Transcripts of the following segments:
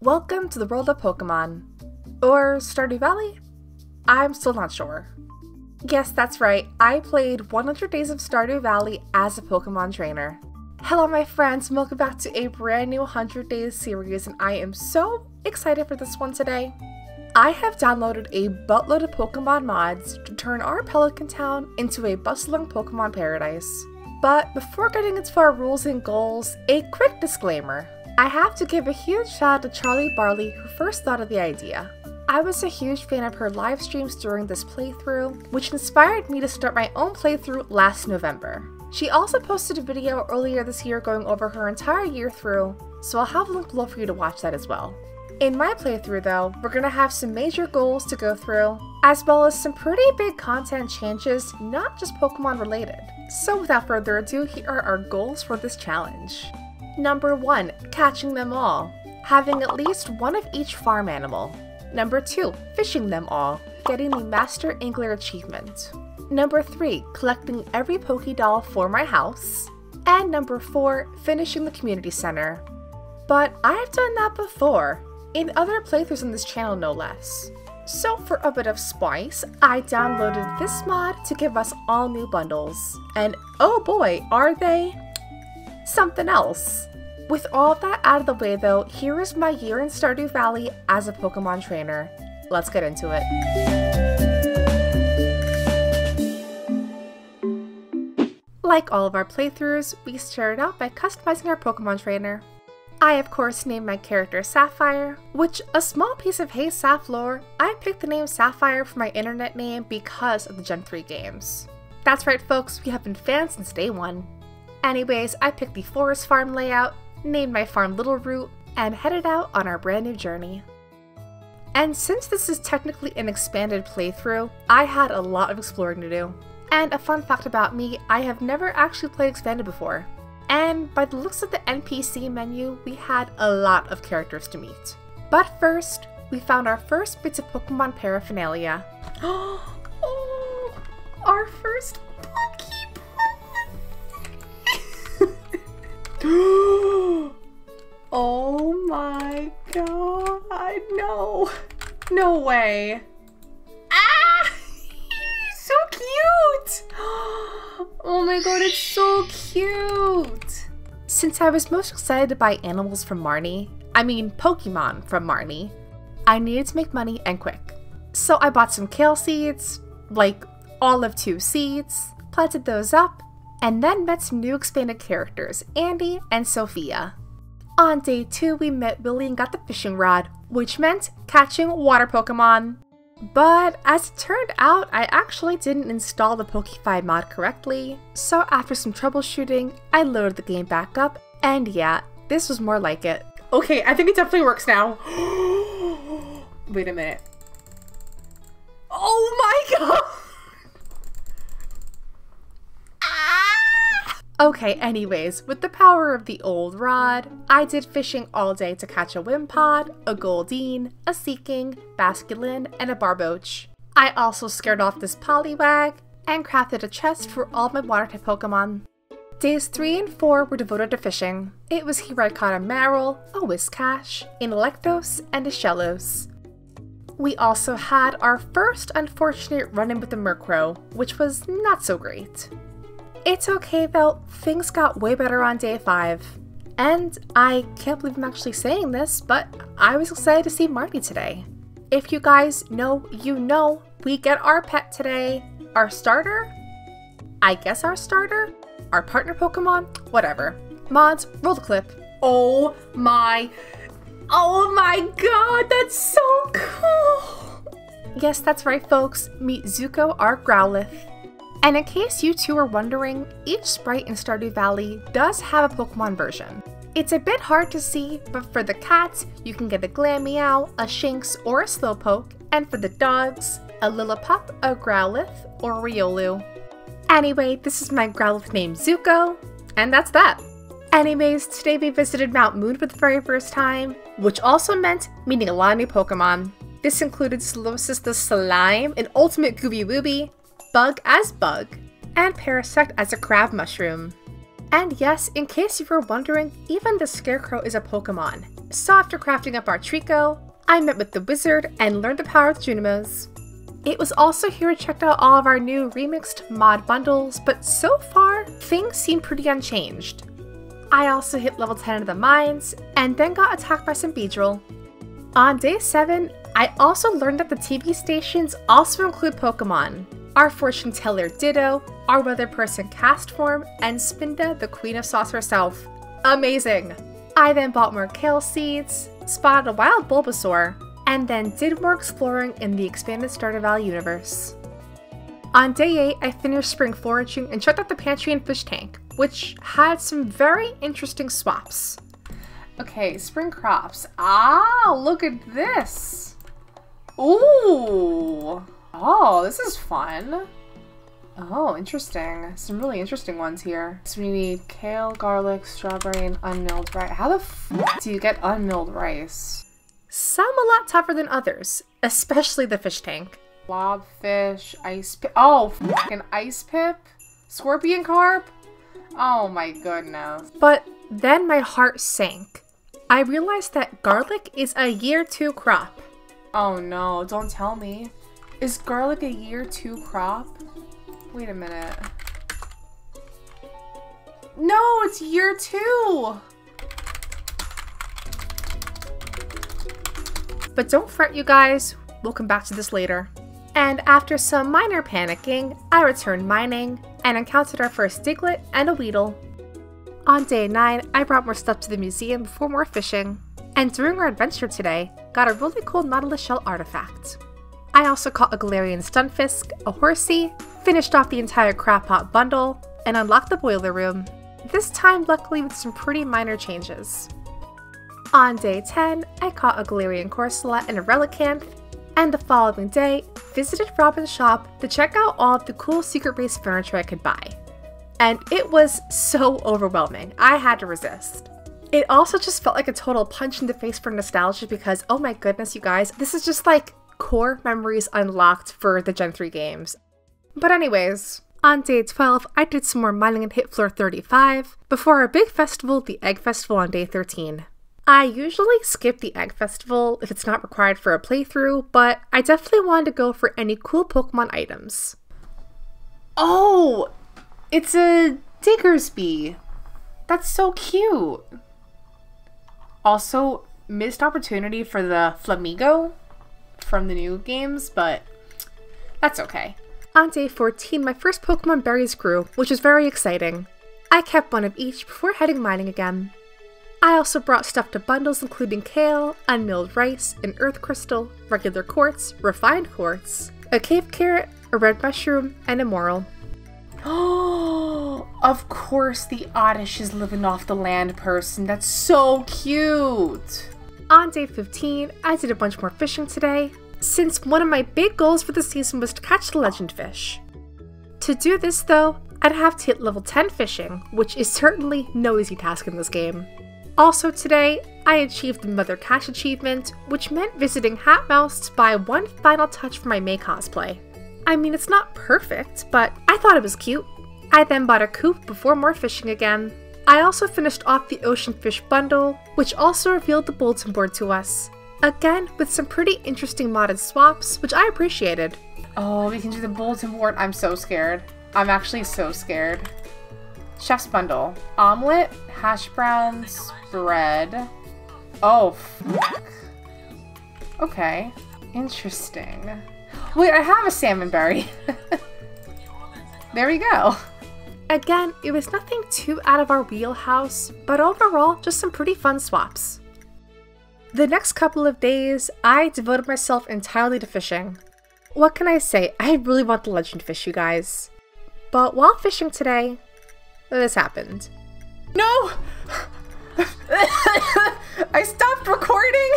Welcome to the world of Pokemon. Or Stardew Valley? I'm still not sure. Yes, that's right, I played 100 Days of Stardew Valley as a Pokemon trainer. Hello my friends, and welcome back to a brand new 100 Days series, and I am so excited for this one today. I have downloaded a buttload of Pokemon mods to turn our Pelican Town into a bustling Pokemon paradise. But before getting into our rules and goals, a quick disclaimer. I have to give a huge shout out to Charlie Barley who first thought of the idea. I was a huge fan of her live streams during this playthrough, which inspired me to start my own playthrough last November. She also posted a video earlier this year going over her entire year through, so I'll have a link below for you to watch that as well. In my playthrough though, we're going to have some major goals to go through, as well as some pretty big content changes, not just Pokemon related. So without further ado, here are our goals for this challenge. Number 1, catching them all, having at least one of each farm animal. Number 2, fishing them all, getting the Master Angler achievement. Number 3, collecting every Pokédoll for my house. And number 4, finishing the community center. But I've done that before, in other playthroughs on this channel no less. So for a bit of spice, I downloaded this mod to give us all new bundles. And oh boy, are they something else. With all of that out of the way though, here is my year in Stardew Valley as a Pokemon trainer. Let's get into it. Like all of our playthroughs, we started out by customizing our Pokemon trainer. I of course named my character Sapphire, which, a small piece of Hey Saph lore, I picked the name Sapphire for my internet name because of the Gen 3 games. That's right folks, we have been fans since day one. Anyways, I picked the forest farm layout, named my farm Little Root, and headed out on our brand new journey. And since this is technically an expanded playthrough, I had a lot of exploring to do. And a fun fact about me, I have never actually played expanded before. And by the looks of the NPC menu, we had a lot of characters to meet. But first, we found our first bits of Pokemon paraphernalia. Oh, our first oh my god, no. No way. Ah! So cute! Oh my god, it's so cute! Since I was most excited to buy animals from Marnie, Pokemon from Marnie, I needed to make money and quick. So I bought some kale seeds, like all of 2 seeds, planted those up, and then met some new expanded characters, Andy and Sophia. On day 2, we met Willie and got the fishing rod, which meant catching water Pokemon. But as it turned out, I actually didn't install the PokeFi mod correctly, so after some troubleshooting, I loaded the game back up, and yeah, this was more like it. Okay, I think it definitely works now. Wait a minute. Oh my god! Okay, anyways, with the power of the old rod, I did fishing all day to catch a Wimpod, a Goldeen, a Seeking, Basculin, and a Barboach. I also scared off this Poliwag, and crafted a chest for all of my water-type Pokemon. Days 3 and 4 were devoted to fishing. It was here I caught a Marill, a Whiscash, an Electos, and a Shellos. We also had our first unfortunate run-in with the Murkrow, which was not so great. It's okay though, things got way better on day 5. And I can't believe I'm actually saying this, but I was excited to see Marnie today. If you guys know, you know, we get our pet today. Our starter? I guess our starter? Our partner Pokemon? Whatever. Mods, roll the clip. Oh my god, that's so cool! Yes, that's right folks, meet Zuko, our Growlithe. And in case you two are wondering, each sprite in Stardew Valley does have a Pokemon version. It's a bit hard to see, but for the cats, you can get a Glameow, a Shinx, or a Slowpoke, and for the dogs, a Lillipup, a Growlithe, or a Riolu. Anyway, this is my Growlithe named Zuko, and that's that. Anyways, today we visited Mount Moon for the very first time, which also meant meeting a lot of new Pokemon. This included Solosis the Slime, an ultimate Gooby Wooby, Bug as Bug, and Parasect as a crab mushroom. And yes, in case you were wondering, even the Scarecrow is a Pokemon. So after crafting up our Trico, I met with the wizard and learned the power of the Junimos. It was also here I checked out all of our new remixed mod bundles, but so far, things seem pretty unchanged. I also hit level 10 of the mines, and then got attacked by some Beedrill. On day 7, I also learned that the TV stations also include Pokemon. Our fortune teller Ditto, our weather person Castform, and Spinda, the queen of sauce herself. Amazing! I then bought more kale seeds, spotted a wild Bulbasaur, and then did more exploring in the expanded Stardew Valley universe. On day 8, I finished spring foraging and checked out the pantry and fish tank, which had some very interesting swaps. Okay, spring crops. Ah, look at this! Ooh! Oh, this is fun. Oh, interesting. Some really interesting ones here. So we need kale, garlic, strawberry, and unmilled rice. How the f do you get unmilled rice? Some a lot tougher than others, especially the fish tank. Blobfish, ice pip. Oh, fucking ice pip? Scorpion carp? Oh my goodness. But then my heart sank. I realized that garlic is a year 2 crop. Oh no, don't tell me. Is garlic a year 2 crop? Wait a minute. No, it's year 2! But don't fret, you guys. We'll come back to this later. And after some minor panicking, I returned mining and encountered our first Diglett and a Weedle. On day 9, I brought more stuff to the museum before more fishing. And during our adventure today, got a really cool Nautilus shell artifact. I also caught a Galarian Stunfisk, a Horsey, finished off the entire Crab Pot bundle, and unlocked the boiler room. This time luckily with some pretty minor changes. On day 10, I caught a Galarian Corsola and a Relicanth, and the following day, visited Robin's shop to check out all of the cool secret-based furniture I could buy. And it was so overwhelming, I had to resist. It also just felt like a total punch in the face for nostalgia because, oh my goodness, you guys, this is just like core memories unlocked for the Gen 3 games. But anyways, on day 12, I did some more mining and hit floor 35, before our big festival, the Egg Festival on day 13. I usually skip the Egg Festival if it's not required for a playthrough, but I definitely wanted to go for any cool Pokemon items. Oh! It's a Diggersby! That's so cute! Also, missed opportunity for the Flamigo from the new games, but that's okay. On day 14, my first Pokemon berries grew, which was very exciting. I kept one of each before heading mining again. I also brought stuff to bundles including kale, unmilled rice, an earth crystal, regular quartz, refined quartz, a cave carrot, a red mushroom, and a moral. Oh, of course the Oddish is living off the land person. That's so cute! On day 15, I did a bunch more fishing today, since one of my big goals for the season was to catch the legend fish. To do this though, I'd have to hit level 10 fishing, which is certainly no easy task in this game. Also today, I achieved the Mother Cash achievement, which meant visiting Hatmouse to buy one final touch for my May cosplay. I mean, it's not perfect, but I thought it was cute. I then bought a coop before more fishing again. I also finished off the Ocean Fish bundle, which also revealed the bulletin board to us. Again, with some pretty interesting modded swaps, which I appreciated. Oh, we can do the bulletin board. I'm so scared. I'm actually so scared. Chef's bundle. Omelet, hash browns, bread. Oh, fuck. Okay. Interesting. Wait, I have a salmon berry. There we go. Again, it was nothing too out of our wheelhouse, but overall, just some pretty fun swaps. The next couple of days, I devoted myself entirely to fishing. What can I say? I really want the legend fish, you guys. But while fishing today, this happened. No! I stopped recording!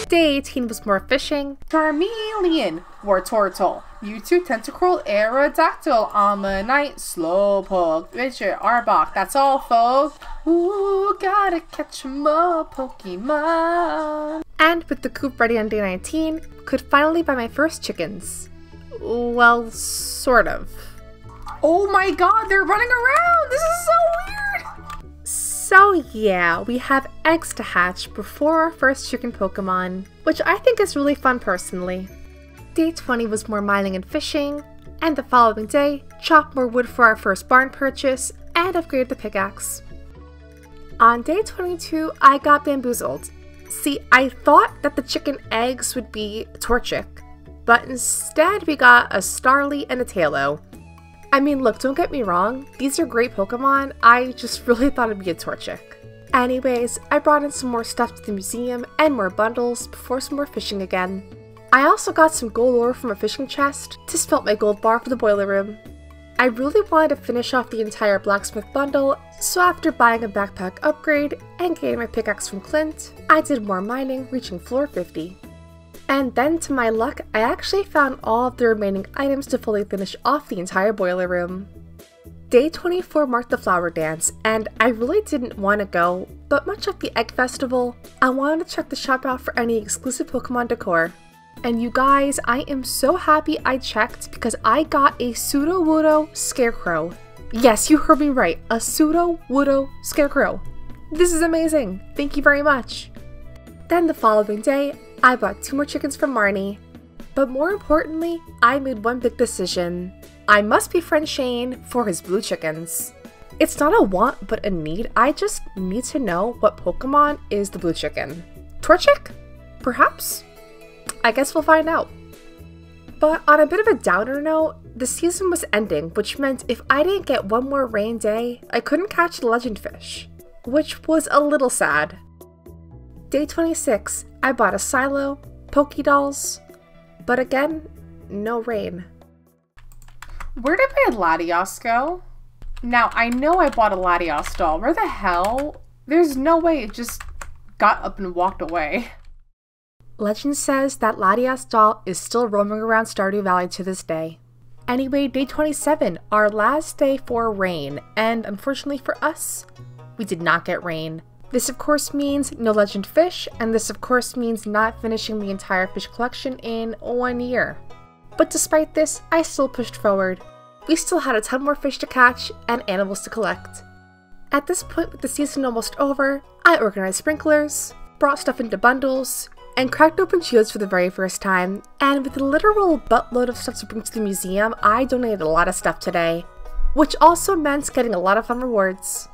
Day 18 was more fishing. Charmeleon, Wartortle, Mewtwo, Tentacruel, Aerodactyl, Ammonite, Slowpoke, Witcher, Arbok. That's all, folks. Ooh, gotta catch more Pokemon. And with the coop ready on day 19, could finally buy my first chickens. Well, sort of. Oh my god, they're running around! This is so weird! So yeah, we have eggs to hatch before our first chicken Pokemon, which I think is really fun personally. Day 20 was more mining and fishing, and the following day, chopped more wood for our first barn purchase, and upgraded the pickaxe. On day 22, I got bamboozled. See, I thought that the chicken eggs would be Torchic, but instead we got a Starly and a Tailo. I mean, look, don't get me wrong, these are great Pokemon, I just really thought it'd be a Torchic. Anyways, I brought in some more stuff to the museum and more bundles before some more fishing again. I also got some gold ore from a fishing chest to smelt my gold bar for the boiler room. I really wanted to finish off the entire blacksmith bundle, so after buying a backpack upgrade and getting my pickaxe from Clint, I did more mining, reaching floor 50. And then to my luck, I actually found all of the remaining items to fully finish off the entire boiler room. Day 24 marked the flower dance, and I really didn't want to go, but much like the Egg Festival, I wanted to check the shop out for any exclusive Pokemon decor. And you guys, I am so happy I checked because I got a Pseudo-Wudo Scarecrow. Yes, you heard me right, a Pseudo-Wudo Scarecrow. This is amazing, thank you very much. Then the following day, I bought 2 more chickens from Marnie. But more importantly, I made one big decision. I must befriend Shane for his blue chickens. It's not a want, but a need. I just need to know what Pokemon is the blue chicken. Torchic? Perhaps? I guess we'll find out. But on a bit of a downer note, the season was ending, which meant if I didn't get one more rain day, I couldn't catch the legend fish, which was a little sad. Day 26, I bought a silo, Pokédolls, but again, no rain. Where did my Latios go? Now, I know I bought a Latios doll. Where the hell? There's no way it just got up and walked away. Legend says that Latios doll is still roaming around Stardew Valley to this day. Anyway, day 27, our last day for rain, and unfortunately for us, we did not get rain. This of course means no legend fish, and this of course means not finishing the entire fish collection in 1 year. But despite this, I still pushed forward. We still had a ton more fish to catch and animals to collect. At this point with the season almost over, I organized sprinklers, brought stuff into bundles, and cracked open geodes for the very first time, and with a literal buttload of stuff to bring to the museum, I donated a lot of stuff today, which also meant getting a lot of fun rewards.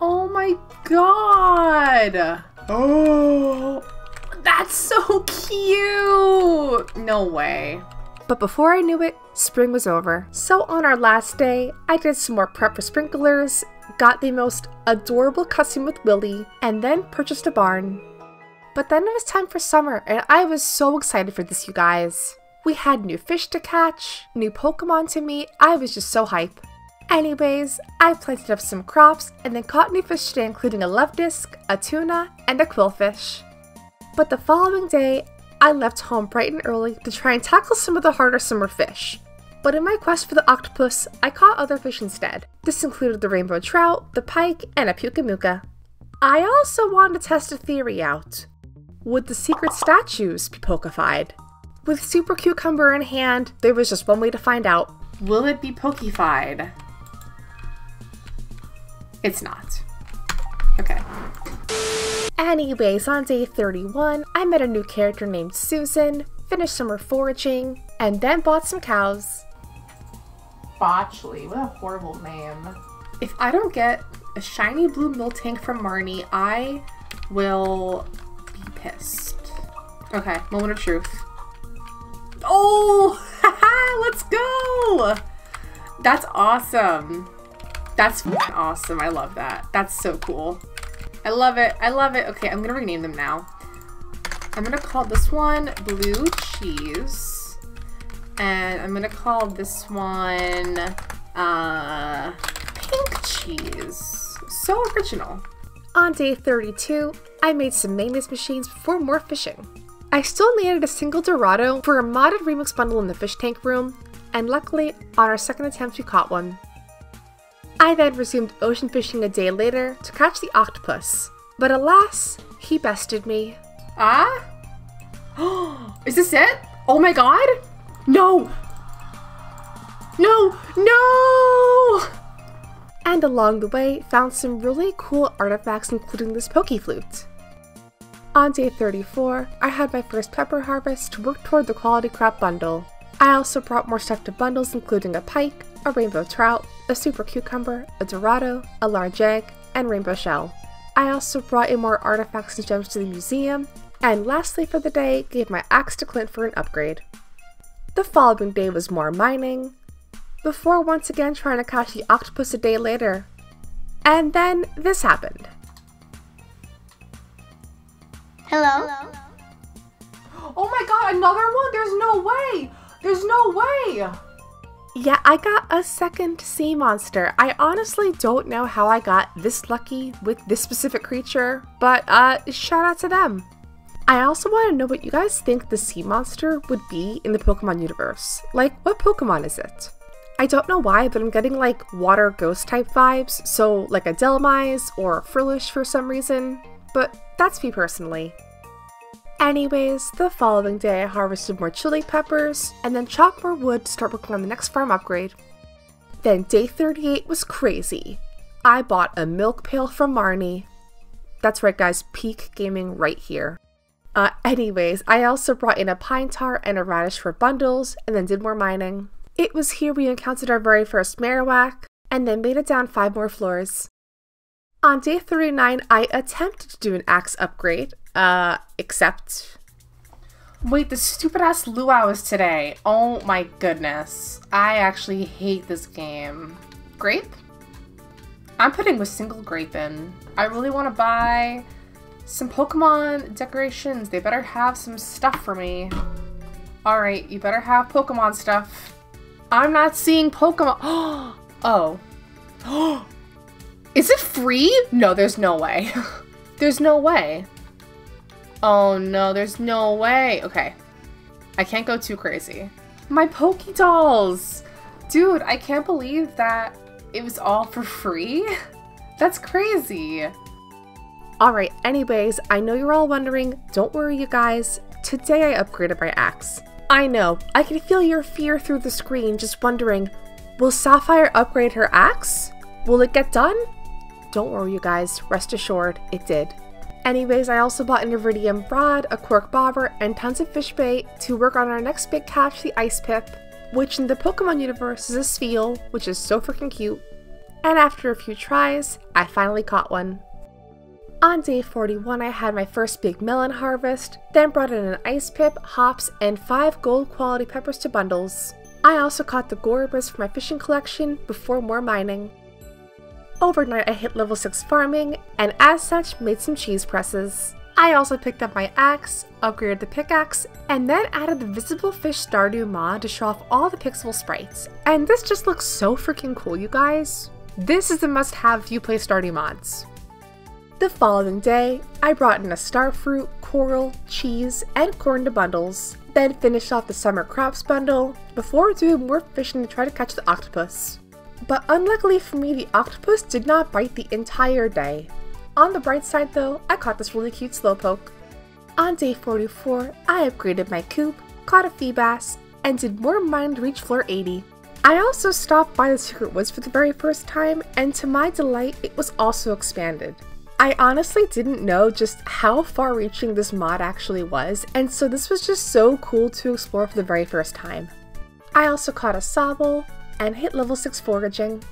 Oh my god! Oh, that's so cute! No way. But before I knew it, spring was over. So on our last day, I did some more prep for sprinklers, got the most adorable costume with Willy, and then purchased a barn. But then it was time for summer, and I was so excited for this, you guys. We had new fish to catch, new Pokemon to meet, I was just so hype. Anyways, I planted up some crops and then caught new fish today, including a love disc, a tuna, and a quillfish. But the following day, I left home bright and early to try and tackle some of the harder summer fish. But in my quest for the octopus, I caught other fish instead. This included the rainbow trout, the pike, and a pukamuka. I also wanted to test a theory out. Would the secret statues be Pokefied? With Super Cucumber in hand, there was just one way to find out. Will it be Pokefied? It's not. Okay. Anyways, on day 31, I met a new character named Susan, finished summer foraging, and then bought some cows. Botchley, what a horrible name. If I don't get a shiny blue Miltank from Marnie, I will be pissed. Okay, moment of truth. Oh, haha, let's go! That's awesome. That's awesome. I love that. That's so cool. I love it. I love it. Okay, I'm gonna rename them now. I'm gonna call this one Blue Cheese. And I'm gonna call this one Pink Cheese. So original. On day 32, I made some maintenance machines before more fishing. I still needed a single Dorado for a modded remix bundle in the fish tank room, and luckily, on our second attempt we caught one. I then resumed ocean fishing a day later to catch the octopus, but alas, he bested me. Ah? Is this it? Oh my god? No! No! No! And along the way, found some really cool artifacts including this Poké Flute. On day 34, I had my first pepper harvest to work toward the quality crop bundle. I also brought more stuff to bundles including a pike, a rainbow trout, a super cucumber, a dorado, a large egg, and rainbow shell. I also brought in more artifacts and gems to the museum, and lastly for the day, gave my axe to Clint for an upgrade. The following day was more mining, before once again trying to catch the octopus a day later. And then this happened. Hello? Oh my god, another one? There's no way! There's no way! Yeah, I got a second sea monster. I honestly don't know how I got this lucky with this specific creature, but shout out to them. I also want to know what you guys think the sea monster would be in the Pokemon universe. Like, what Pokemon is it? I don't know why, but I'm getting like water ghost type vibes, so like a Dhelmise or Frillish for some reason, but that's me personally. Anyways, the following day I harvested more chili peppers, and then chopped more wood to start working on the next farm upgrade. Then day 38 was crazy. I bought a milk pail from Marnie. That's right guys, peak gaming right here. Anyways, I also brought in a pine tar and a radish for bundles, and then did more mining. It was here we encountered our very first Marowak, and then made it down 5 more floors. On day 39, I attempted to do an axe upgrade, except... Wait, the stupid ass luau is today. Oh my goodness. I actually hate this game. Grape? I'm putting a single grape in. I really want to buy some Pokemon decorations. They better have some stuff for me. Alright, you better have Pokemon stuff. I'm not seeing Pokemon. Oh. Is it free? No, there's no way. There's no way. Oh no, there's no way. Okay. I can't go too crazy. My Pokédolls! Dude, I can't believe that it was all for free. That's crazy. Alright, anyways, I know you're all wondering. Don't worry, you guys. Today I upgraded my axe. I know, I can feel your fear through the screen, just wondering, will Sapphire upgrade her axe? Will it get done? Don't worry you guys, rest assured, it did. Anyways, I also bought an iridium rod, a cork bobber, and tons of fish bait to work on our next big catch, the Ice Pip, which in the Pokemon universe is a Spheal, which is so freaking cute. And after a few tries, I finally caught one. On day 41, I had my first big melon harvest, then brought in an Ice Pip, hops, and 5 gold quality peppers to bundles. I also caught the Goribus for my fishing collection before more mining. Overnight I hit level 6 farming, and as such made some cheese presses. I also picked up my axe, upgraded the pickaxe, and then added the Visible Fish Stardew mod to show off all the pixel sprites. And this just looks so freaking cool, you guys. This is a must-have if you play Stardew mods. The following day, I brought in a starfruit, coral, cheese, and corn to bundles, then finished off the summer crops bundle before doing more fishing to try to catch the octopus. But unluckily for me, the octopus did not bite the entire day. On the bright side though, I caught this really cute slowpoke. On day 44, I upgraded my coop, caught a Feebas, and did more mining to reach floor 80. I also stopped by the Secret Woods for the very first time, and to my delight, it was also expanded. I honestly didn't know just how far-reaching this mod actually was, and so this was just so cool to explore for the very first time. I also caught a Sobble, and hit level 6 foraging.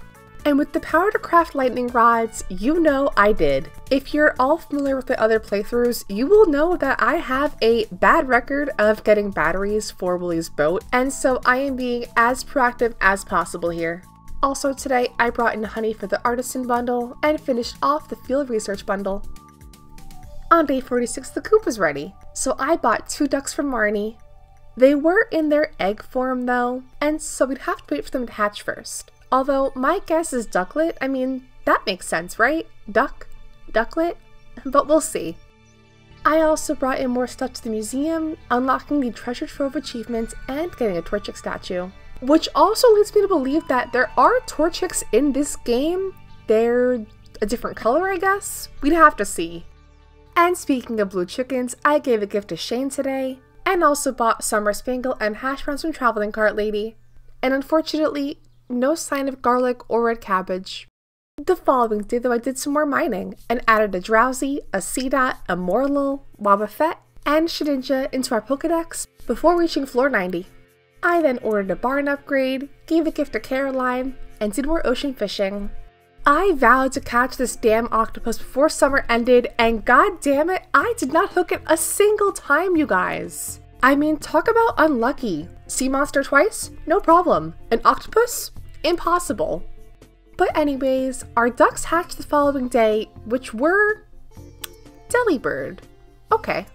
And with the power to craft lightning rods, you know I did. If you're all familiar with the other playthroughs, you will know that I have a bad record of getting batteries for Willie's boat, and so I am being as proactive as possible here. Also today, I brought in honey for the artisan bundle, and finished off the field research bundle. On day 46, the coop was ready, so I bought 2 ducks from Marnie. They were in their egg form though, and so we'd have to wait for them to hatch first. Although my guess is ducklet. I mean, that makes sense, right? Ducklet? But we'll see. I also brought in more stuff to the museum, unlocking the treasure trove achievement and getting a Torchic statue. Which also leads me to believe that there are Torchics in this game. They're a different color, I guess? We'd have to see. And speaking of blue chickens, I gave a gift to Shane today, and also bought Summer Spangle and hash browns from Traveling Cart Lady. and unfortunately, no sign of garlic or red cabbage. The following day though, I did some more mining and added a Drowsy, a Seedot, a Morlul, Wobbuffet, and Shedinja into our Pokedex before reaching floor 90. I then ordered a barn upgrade, gave a gift to Caroline, and did more ocean fishing. I vowed to catch this damn octopus before summer ended, and god damn it, I did not hook it a single time, you guys. I mean, talk about unlucky. Sea monster twice? No problem. An octopus? Impossible. But anyways, our ducks hatched the following day, which were Delibird. Okay.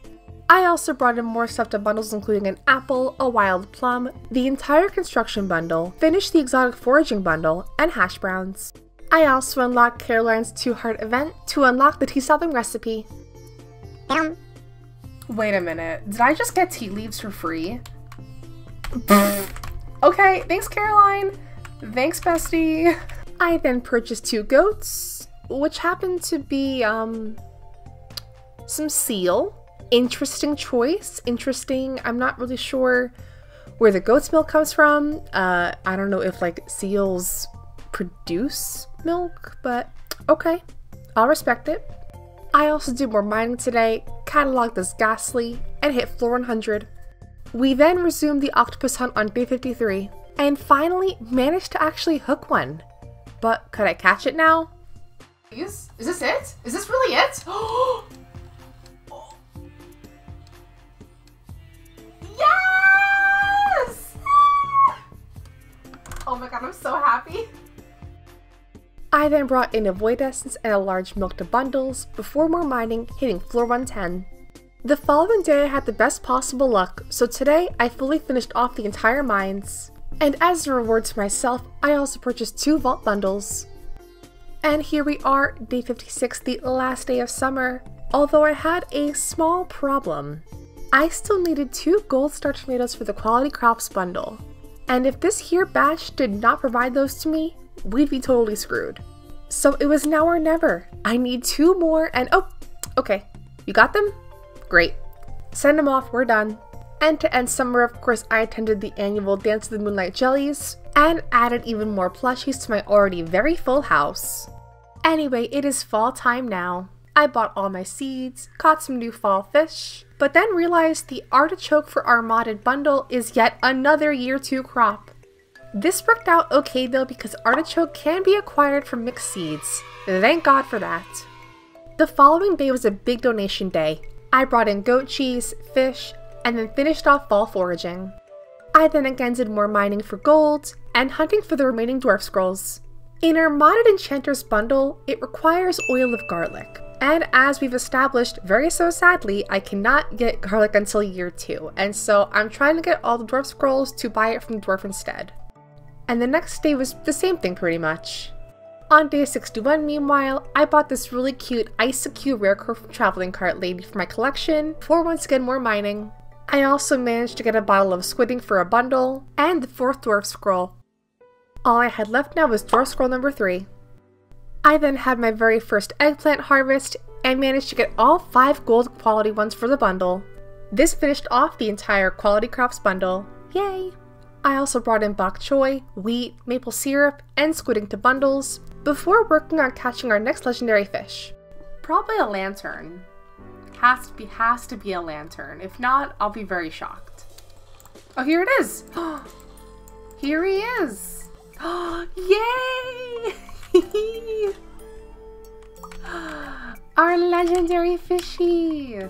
I also brought in more stuff to bundles, including an apple, a wild plum, the entire construction bundle, finished the exotic foraging bundle, and hash browns. I also unlocked Caroline's 2-heart event to unlock the tea solving recipe. Wait a minute, did I just get tea leaves for free? Okay, thanks Caroline. Thanks bestie. I then purchased 2 goats, which happened to be, some seal. Interesting choice. Interesting. I'm not really sure where the goat's milk comes from. I don't know if like seals produce milk, but okay. I'll respect it. I also did more mining today, cataloged this Ghastly, and hit floor 100. We then resumed the octopus hunt on day 53, and finally managed to actually hook one. But could I catch it now? Is this it? Is this really it? Yes! Oh my god, I'm so happy. I then brought in a Void Essence and a large milk to bundles before more mining, hitting floor 110. The following day I had the best possible luck, so today I fully finished off the entire mines. And as a reward to myself, I also purchased 2 vault bundles. And here we are, day 56, the last day of summer, although I had a small problem. I still needed 2 gold star tomatoes for the quality crops bundle. And if this here batch did not provide those to me, we'd be totally screwed. So it was now or never. I need 2 more and oh, okay. You got them? Great. Send them off, we're done. And to end summer, of course, I attended the annual Dance of the Moonlight Jellies and added even more plushies to my already very full house. Anyway, it is fall time now. I bought all my seeds, caught some new fall fish, but then realized the artichoke for our modded bundle is yet another year 2 crop. This worked out okay though because artichoke can be acquired from mixed seeds. Thank God for that. The following day was a big donation day. I brought in goat cheese, fish, and then finished off fall foraging. I then again did more mining for gold and hunting for the remaining dwarf scrolls. In our modded enchanters bundle, it requires oil of garlic. And as we've established, very so sadly, I cannot get garlic until year 2, and so I'm trying to get all the dwarf scrolls to buy it from the dwarf instead. And the next day was the same thing pretty much. On day 61, meanwhile, I bought this really cute ICQ Rarecrow from Traveling Cart Lady for my collection for once again more mining. I also managed to get a bottle of squidding for a bundle, and the 4th dwarf scroll. All I had left now was dwarf scroll number 3. I then had my very first eggplant harvest and managed to get all 5 gold quality ones for the bundle. This finished off the entire quality crops bundle. Yay! I also brought in bok choy, wheat, maple syrup, and squidding to bundles before working on catching our next legendary fish. Probably a lantern. Has to be a lantern. If not, I'll be very shocked. Oh, here it is! Here he is! Yay! Our legendary fishy!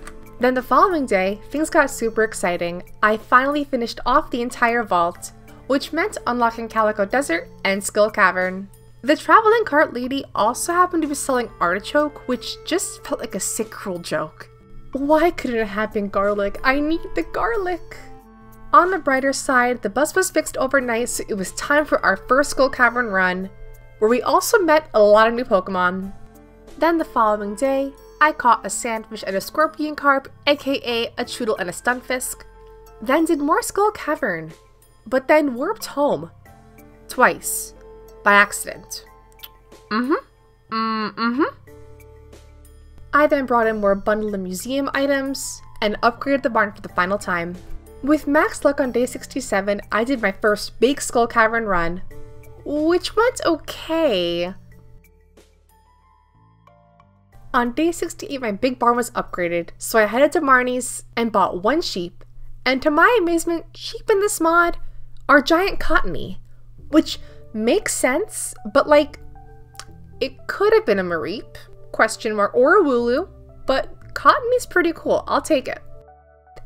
Then the following day, things got super exciting. I finally finished off the entire vault, which meant unlocking Calico Desert and Skull Cavern. The Traveling Cart Lady also happened to be selling artichoke, which just felt like a sick, cruel joke. Why couldn't it have been garlic? I need the garlic! On the brighter side, the bus was fixed overnight, so it was time for our first Skull Cavern run, where we also met a lot of new Pokemon. Then the following day, I caught a sandfish and a scorpion carp, aka a Choodle and a Stunfisk, then did more Skull Cavern, but then warped home. Twice. By accident. I then brought in more bundle and museum items, and upgraded the barn for the final time. With max luck on day 67, I did my first big Skull Cavern run, which went okay. On day 68, my big barn was upgraded, so I headed to Marnie's and bought 1 sheep, and to my amazement, sheep in this mod are giant cottony, which makes sense, but like, it could have been a Mareep, question mark, or a Wooloo, but cottony's pretty cool, I'll take it.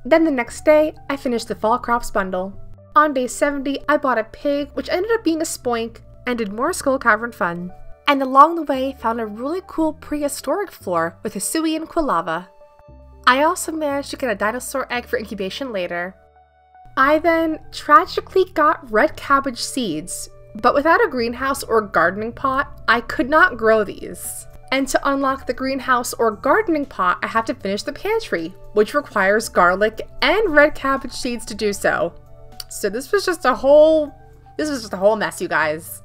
Then the next day, I finished the fall crops bundle. On day 70, I bought a pig, which ended up being a spoink, and did more Skull Cavern fun. And along the way, found a really cool prehistoric floor with Hisui and Quilava. I also managed to get a dinosaur egg for incubation later. I then tragically got red cabbage seeds, but without a greenhouse or gardening pot, I could not grow these. And to unlock the greenhouse or gardening pot, I have to finish the pantry, which requires garlic and red cabbage seeds to do so. So this was just a whole mess, you guys.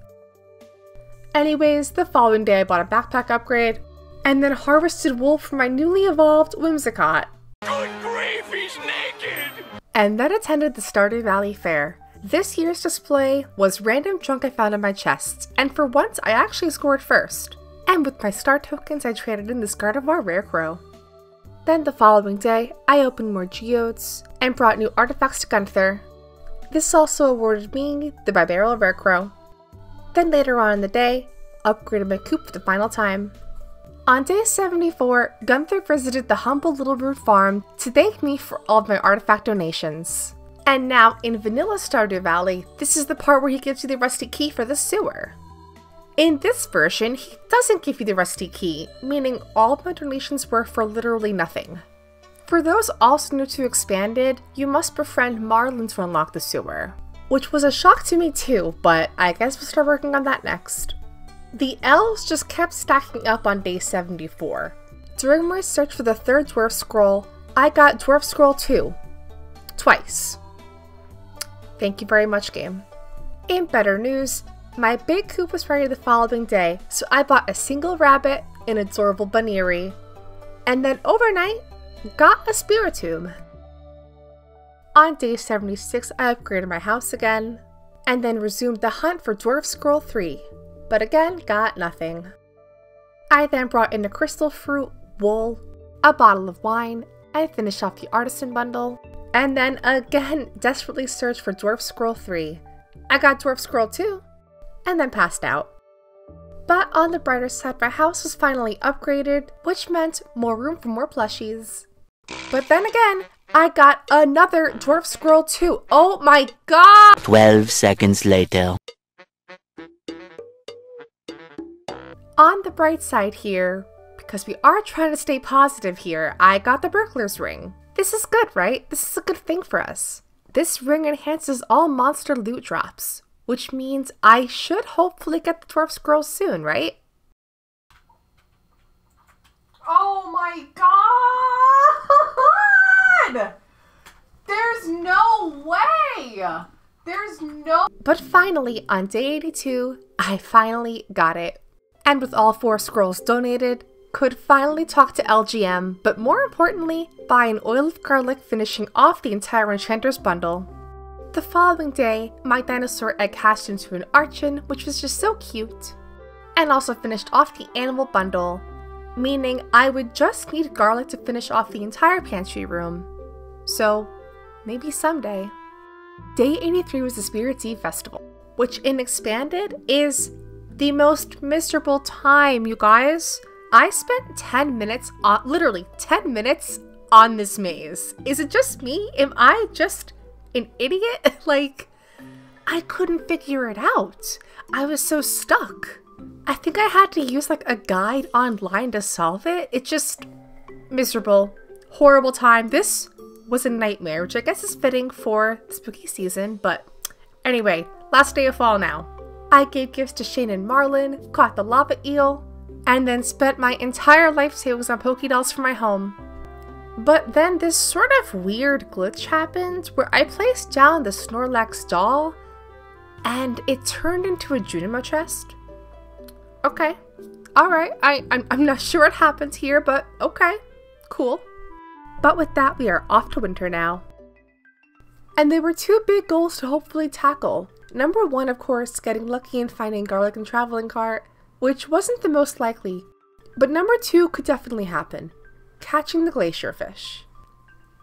Anyways, the following day I bought a backpack upgrade, and then harvested wool for my newly evolved Whimsicott. Good grief, he's naked! And then attended the Stardew Valley Fair. This year's display was random junk I found in my chests, and for once I actually scored first. And with my star tokens I traded in this Gardevoir Rare Crow. Then the following day, I opened more geodes, and brought new artifacts to Gunther. This also awarded me the Bibarel Rare Crow. Then later on in the day, upgraded my coop for the final time. On day 74, Gunther visited the humble Little Root farm to thank me for all of my artifact donations. And now, in vanilla Stardew Valley, this is the part where he gives you the rusty key for the sewer. In this version, he doesn't give you the rusty key, meaning all of my donations were for literally nothing. For those also new to Expanded, you must befriend Marlin to unlock the sewer. Which was a shock to me too, but I guess we'll start working on that next. The elves just kept stacking up on day 74. During my search for the 3rd Dwarf Scroll, I got Dwarf Scroll 2. Twice. Thank you very much, game. In better news, my big coop was ready the following day, so I bought a single rabbit, an adorable Baneri, and then overnight, got a Spiritomb. On day 76, I upgraded my house again, and then resumed the hunt for Dwarf Scroll 3, but again got nothing. I then brought in a crystal fruit, wool, a bottle of wine, and finished off the artisan bundle, and then again desperately searched for Dwarf Scroll 3. I got Dwarf Scroll 2, and then passed out. But on the brighter side, my house was finally upgraded, which meant more room for more plushies. But then again, I got another Dwarf Scroll 2. Oh my god! 12 seconds later. On the bright side here, because we are trying to stay positive here, I got the Burglar's Ring. This is good, right? This is a good thing for us. This ring enhances all monster loot drops, which means I should hopefully get the Dwarf Scroll soon, right? Oh my god! There's no way! There's no... But finally, on day 82, I finally got it. And with all 4 scrolls donated, could finally talk to LGM, but more importantly, buy an oil of garlic, finishing off the entire Enchanter's bundle. The following day, my dinosaur egg hatched into an Archon, which was just so cute. And also finished off the animal bundle, meaning I would just need garlic to finish off the entire pantry room. So, maybe someday. Day 83 was the Spirits Eve Festival, which in Expanded is the most miserable time, you guys. I spent 10 minutes on, literally 10 minutes on this maze. Is it just me? Am I just an idiot? Like, I couldn't figure it out. I was so stuck. I think I had to use like a guide online to solve it. It just, miserable, horrible time. This was a nightmare, which I guess is fitting for the spooky season, but anyway, last day of fall now. I gave gifts to Shane and Marlin, caught the lava eel, and then spent my entire life savings on Pokédolls for my home. But then this sort of weird glitch happened where I placed down the Snorlax doll and it turned into a Junimo chest. Okay, alright, I'm not sure what happened here, but okay, cool. But with that, we are off to winter now. And there were two big goals to hopefully tackle. Number one, of course, getting lucky and finding garlic and traveling cart, which wasn't the most likely. But number two could definitely happen, catching the glacier fish.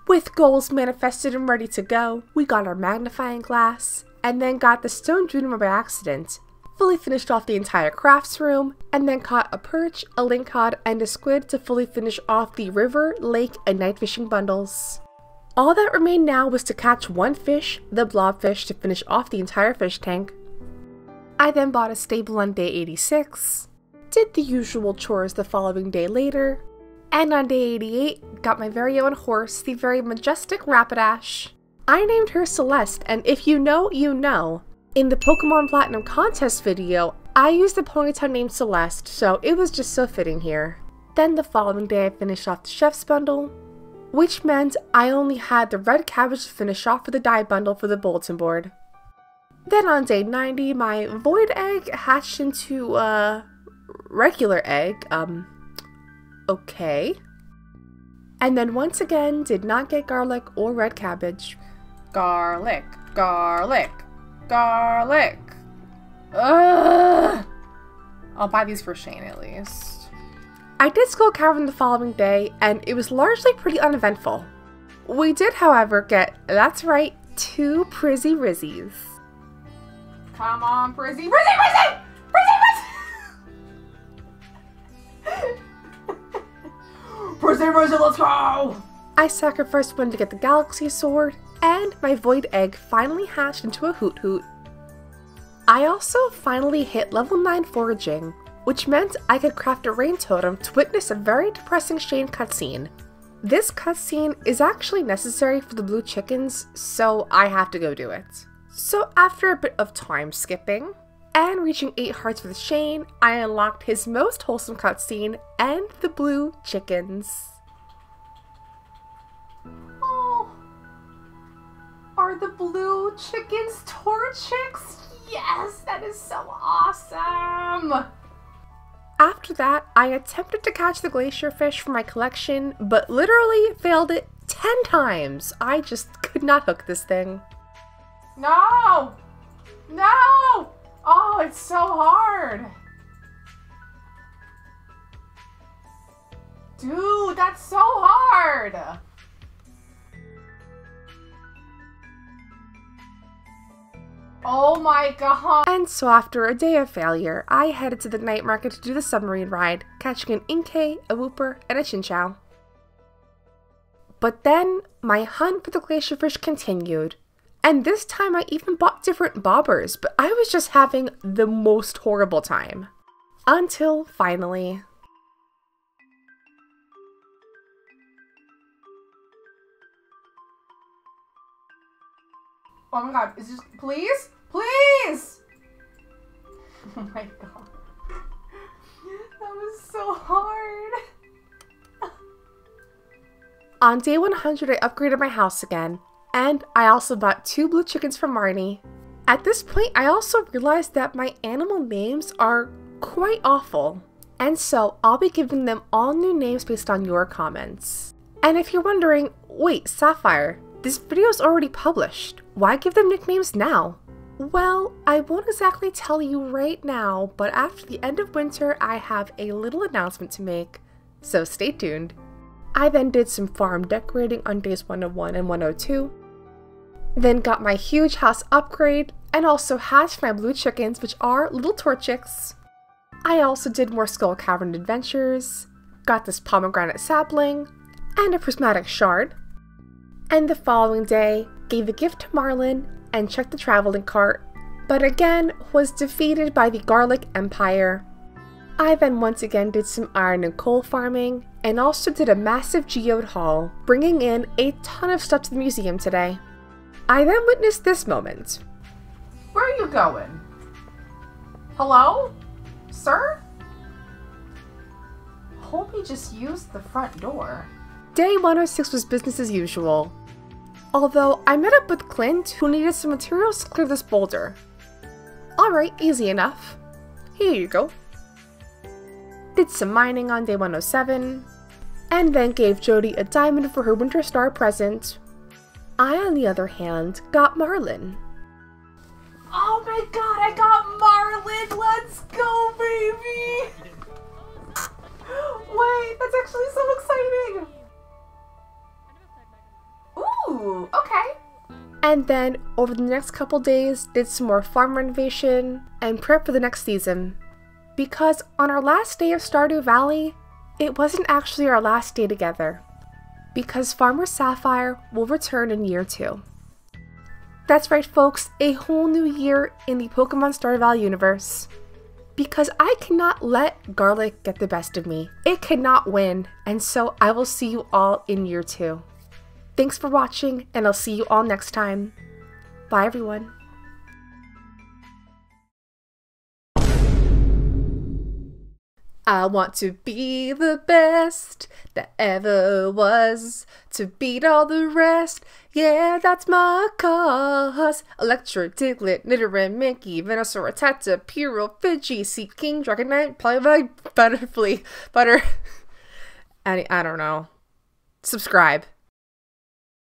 With goals manifested and ready to go, we got our magnifying glass, and then got the stone Junimo by accident, fully finished off the entire crafts room, and then caught a perch, a lingcod, and a squid to fully finish off the river, lake, and night fishing bundles. All that remained now was to catch one fish, the blobfish, to finish off the entire fish tank. I then bought a stable on day 86, did the usual chores the following day later, and on day 88, got my very own horse, the very majestic Rapidash. I named her Celeste, and if you know, you know. In the Pokemon Platinum contest video, I used a Ponyta named Celeste, so it was just so fitting here. Then the following day I finished off the chef's bundle, which meant I only had the red cabbage to finish off for the dye bundle for the bulletin board. Then on day 90, my void egg hatched into a regular egg, okay. And then once again, did not get garlic or red cabbage. Garlic, garlic, garlic. Ugh! I'll buy these for Shane at least. I did Skull Cavern the following day, and it was largely pretty uneventful. We did, however, get, that's right, 2 Prizzy Rizzies. Come on, Prizzy, Prizzy, Prizzy! Prizzy, Prizzy! Prizzy, Prizzy, let's go! I sacrificed one to get the Galaxy Sword, and my Void Egg finally hatched into a Hoot Hoot. I also finally hit level 9 foraging, which meant I could craft a rain totem to witness a very depressing Shane cutscene. This cutscene is actually necessary for the blue chickens, so I have to go do it. So after a bit of time skipping, and reaching 8 hearts with Shane, I unlocked his most wholesome cutscene and the blue chickens. Oh, are the blue chickens Torchics? Yes, that is so awesome! After that, I attempted to catch the glacier fish for my collection, but literally failed it 10 times. I just could not hook this thing. No! No! Oh, it's so hard! Dude, that's so hard! Oh my god! And so after a day of failure, I headed to the night market to do the submarine ride, catching an Inkay, a Wooper, and a Chinchou. But then, my hunt for the glacier fish continued. And this time I even bought different bobbers, but I was just having the most horrible time. Until finally... Oh my god, is this, please? Please! Oh my god. That was so hard. On day 100, I upgraded my house again, and I also bought 2 blue chickens from Marnie. At this point, I also realized that my animal names are quite awful, and so I'll be giving them all new names based on your comments. And if you're wondering, wait, Sapphire, this video's already published. Why give them nicknames now? Well, I won't exactly tell you right now, but after the end of winter, I have a little announcement to make, so stay tuned. I then did some farm decorating on days 101 and 102, then got my huge house upgrade, and also hatched my blue chickens, which are little Torchics. I also did more Skull Cavern adventures, got this pomegranate sapling, and a prismatic shard. And the following day, gave a gift to Marlin and checked the traveling cart, but again was defeated by the Garlic Empire. I then once again did some iron and coal farming, and also did a massive geode haul, bringing in a ton of stuff to the museum today. I then witnessed this moment. Where are you going? Hello? Sir? Homie just used the front door. Day 106 was business as usual. Although, I met up with Clint, who needed some materials to clear this boulder. Alright, easy enough. Here you go. Did some mining on day 107, and then gave Jody a diamond for her Winter Star present. I, on the other hand, got Marlin. Oh my god, I got Marlin! Let's go, baby! Wait, that's actually so exciting! Ooh, okay. And then, over the next couple days, did some more farm renovation and prep for the next season. Because on our last day of Stardew Valley, it wasn't actually our last day together. Because Farmer Sapphire will return in year 2. That's right, folks, a whole new year in the Pokemon Stardew Valley universe. Because I cannot let Garlic get the best of me. It cannot win, and so I will see you all in year 2. Thanks for watching, and I'll see you all next time. Bye, everyone. I want to be the best that ever was, to beat all the rest, yeah, that's my cause. Electro, Diglett, Nidoran, Mickey, Venusaur, Rattata, Puro, Pidgey, Seaking, Dragonite, Polybag, Butterfly, Butter, I don't know. Subscribe.